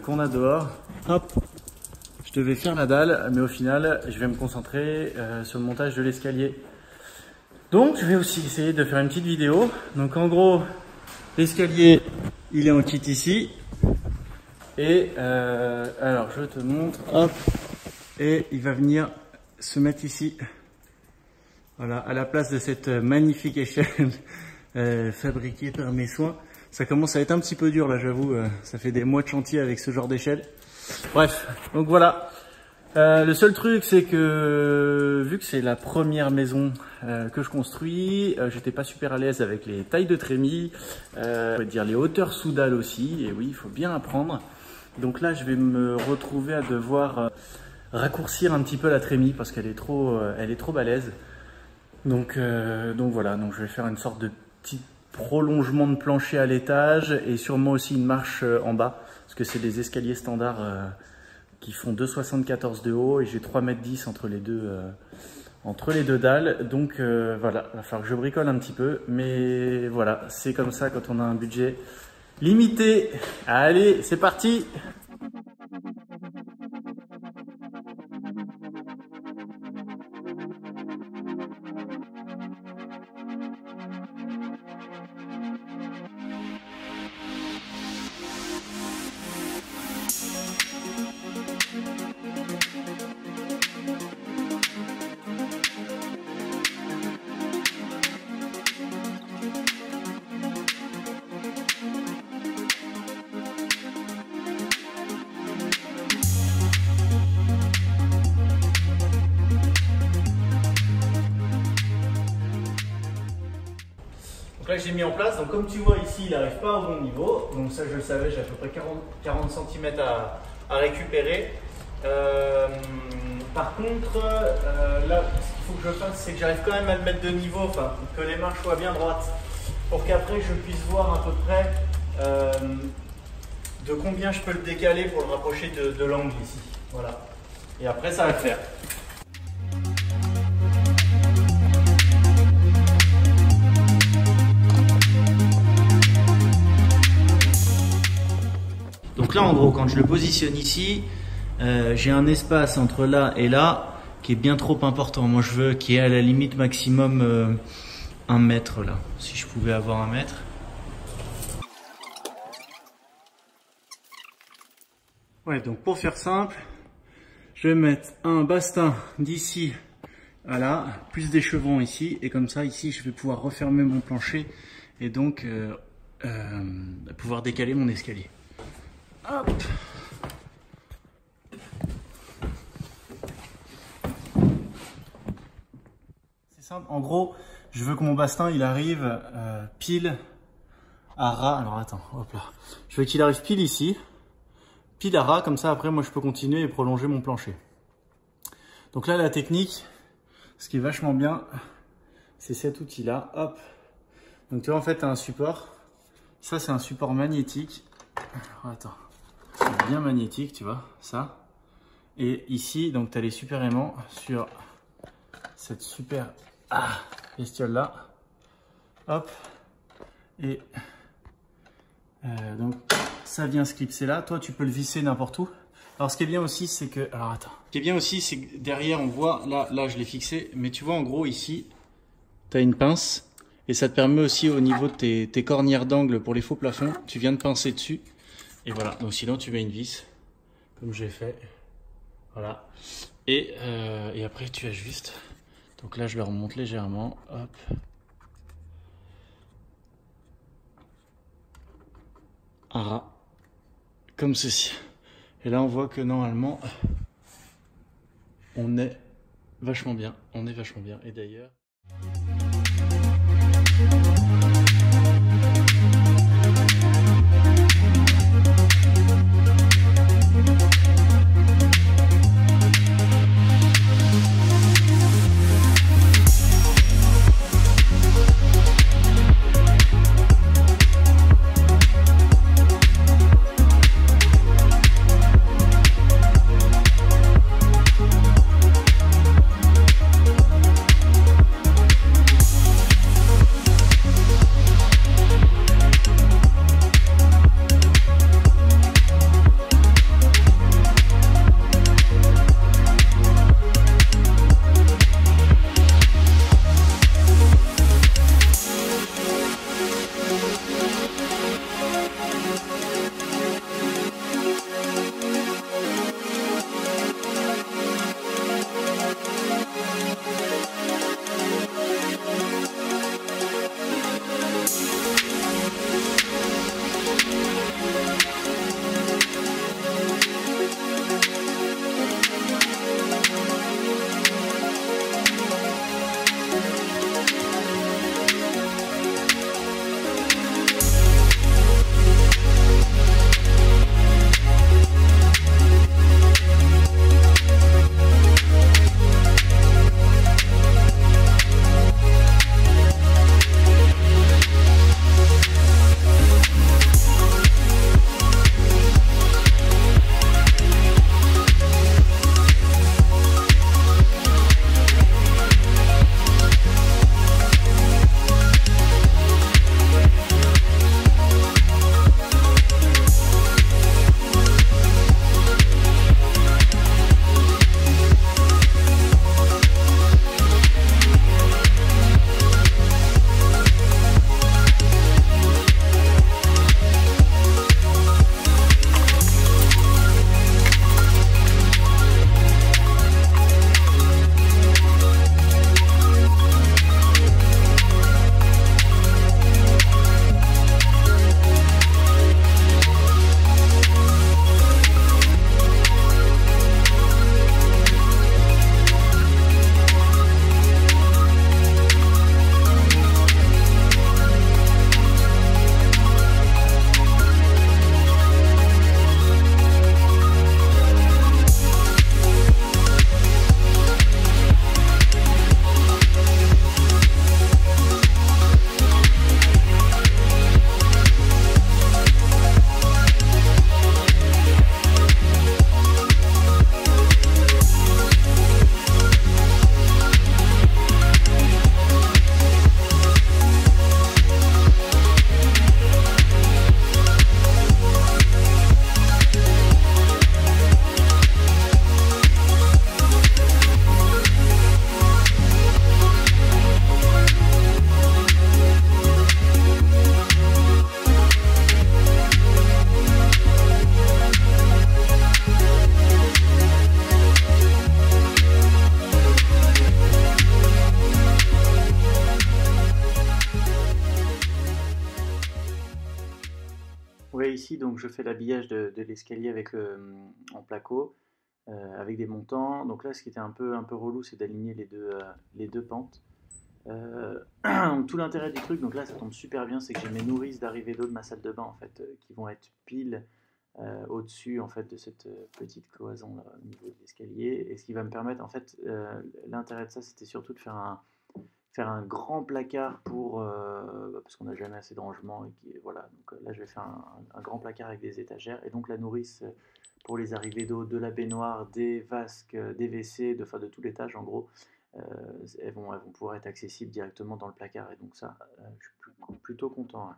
Qu'on a dehors, hop, je devais faire la dalle, mais au final, je vais me concentrer sur le montage de l'escalier. Donc, je vais aussi essayer de faire une petite vidéo. Donc, en gros, l'escalier, il est en kit ici. Et alors, je te montre, hop, et il va venir se mettre ici. Voilà, à la place de cette magnifique échelle fabriquée par mes soins. Ça commence à être un petit peu dur là, j'avoue, ça fait des mois de chantier avec ce genre d'échelle. Bref, donc voilà. Le seul truc, c'est que vu que c'est la première maison que je construis, j'étais pas super à l'aise avec les tailles de trémies, on va dire les hauteurs sous dalle aussi, et oui, il faut bien apprendre. Donc là, je vais me retrouver à devoir raccourcir un petit peu la trémie parce qu'elle est trop balèze. Donc voilà, donc je vais faire une sorte de petit prolongement de plancher à l'étage et sûrement aussi une marche en bas parce que c'est des escaliers standards qui font 2,74 de haut et j'ai 3,10 m entre les deux dalles. Donc voilà, il va falloir que je bricole un petit peu, mais voilà, c'est comme ça quand on a un budget limité. Allez, c'est parti! Donc là j'ai mis en place, donc comme tu vois ici il n'arrive pas au bon niveau, donc ça je le savais, j'ai à peu près 40 cm à récupérer. Par contre là ce qu'il faut que je fasse c'est que j'arrive quand même à le mettre de niveau, enfin que les marches soient bien droites, pour qu'après je puisse voir à peu près de combien je peux le décaler pour le rapprocher de l'angle ici. Voilà. Et après ça va le faire. Donc là en gros quand je le positionne ici, j'ai un espace entre là et là qui est bien trop important. Moi je veux qu'il y ait à la limite maximum 1 mètre là, si je pouvais avoir 1 mètre. Ouais, donc pour faire simple, je vais mettre un bastin d'ici à là, plus des chevrons ici, et comme ça ici je vais pouvoir refermer mon plancher et donc pouvoir décaler mon escalier. Hop. C'est simple, en gros, je veux que mon bastin il arrive pile à ras. Alors attends, hop là. Je veux qu'il arrive pile ici, pile à ras, comme ça après moi je peux continuer et prolonger mon plancher. Donc là la technique, ce qui est vachement bien, c'est cet outil là, hop. Donc tu vois en fait tu as un support, ça c'est un support magnétique. Alors, attends. C'est bien magnétique, tu vois, ça. Et ici, donc tu as les super aimants sur cette super bestiole là. Hop. Et donc ça vient se clipser là. Toi, tu peux le visser n'importe où. Alors ce qui est bien aussi, c'est que... Alors attends. Ce qui est bien aussi, c'est que derrière, on voit... Là je l'ai fixé. Mais tu vois, en gros, ici, tu as une pince. Et ça te permet aussi, au niveau de tes cornières d'angle pour les faux plafonds, tu viens de pincer dessus. Et voilà, donc sinon tu mets une vis, comme j'ai fait, voilà, et après tu ajustes, donc là je le remonte légèrement, hop, à ras, comme ceci, et là on voit que normalement, on est vachement bien, et d'ailleurs... donc je fais l'habillage de l'escalier avec en placo, avec des montants. Donc là, ce qui était un peu relou, c'est d'aligner les deux pentes. Tout l'intérêt du truc, donc là ça tombe super bien, c'est que j'ai mes nourrices d'arrivée d'eau de ma salle de bain en fait, qui vont être pile au-dessus en fait de cette petite cloison là, au niveau de l'escalier. Et ce qui va me permettre en fait, l'intérêt de ça, c'était surtout de faire un grand placard pour parce qu'on n'a jamais assez de rangement et qui voilà. Donc là je vais faire un grand placard avec des étagères et donc la nourrice pour les arrivées d'eau, de la baignoire, des vasques, des WC, enfin de tout l'étage en gros, elles vont pouvoir être accessibles directement dans le placard et donc ça, je suis plutôt content. Ouais.